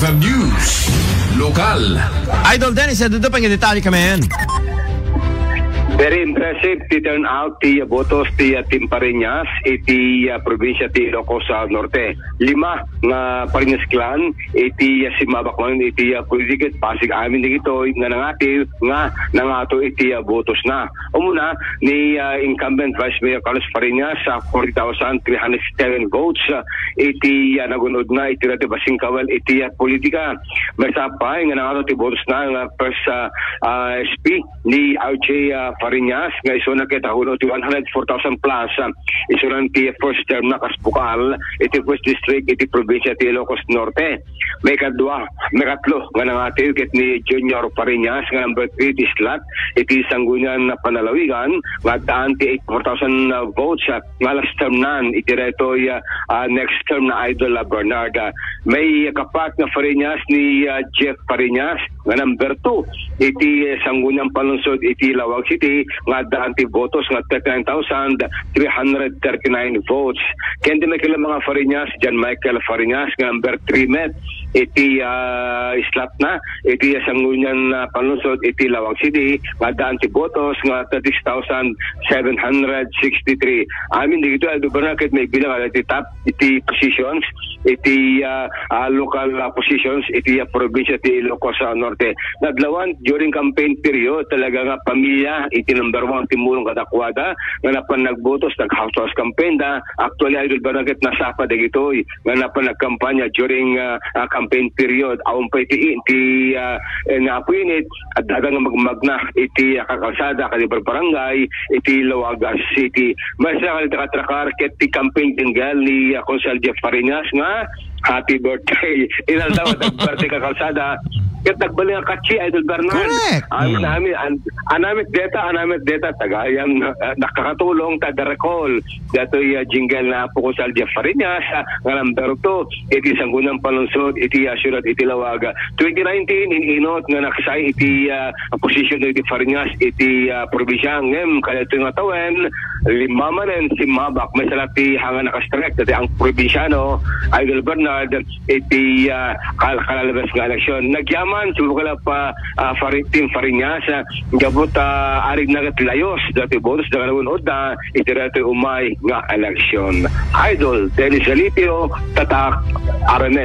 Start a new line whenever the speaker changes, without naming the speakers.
The News. Lokal.
Idol Dennis, ito pang detalye kami yan.
Very impressive ti turn out ti botos ti Timpariñas iti probinsya ti Ilocos Norte. 5 nga Pariñas clan iti simabak man iti kuligit Pasig amin dito nga nangati nga nangato iti botos na. Umuna ni incumbent Vice Mayor Carlos Pariñas sa 40,307 votes iti nagunod na iti rati basingkawal iti politika. Masapay nga nangato ti botos na nga first SP ni RJ Pariñas nga iso na kita hulo ti 104,000 plus iso na ti first term na kasbukal iti first district iti probinsya ti Ilocos Norte. May katlo nga nangati ket ni Junior Pariñas nga number 3 ti slot iti Sangguniang Panalawigan nga daan ti 84,000 votes nga last term nan iti reto next term na Idol Bernard. May kapat nga Pariñas ni Jeff Pariñas nga number 2 iti Sangguniang Palunsod iti Lawag City nga daan ti votos nga 39,339 votes. Kendi may kila mga Pariñas, John Michael Pariñas nga number 3 met iti slot na iti Sangguniang Palunsod iti Lawag City nga daan ti votos nga 36,763. Amin dito Aldo Bernard may bilang iti top iti positions iti local positions iti probinsya ti Ilocos Norte. Naglawan during campaign period talaga nga pamilya iti number 1 timulong kadakwada nga napan nagbotos nag-house campaign da actually Idol Bernard nasapa dagito nga napan nagkampanya during campaign period awon pa iti napuinit at dagang magmagna iti kakalsada kalibar barangay iti Lawag City. Masya katrakar ket ti campaign tingal ni Consel Jeff Pariñas nga happy birthday inal daw birthday kakalsada ket nagbali nga katsi Idol Bernard. Anamit data tagayan nakakatulong recall datoy jingle na po Consel Jeff Pariñas nga number 2 iti Sangguniang Palunsod iti syudad iti Lawag 2019 inot nga naksay iti position iti Pariñas iti probinsya ngem kadato nga tawen 5 manen si Mabak may salati hanga nakastrek dati ang probinsyano Idol Bernard iti kalalabas nga eleksyon nagyaman sumukala pa Team Pariñas gabot arig nagatilayos dati bonus na kanunod na iti reto umay nga eleksyon. Idol Dennis Alipio, Tatak, RMN.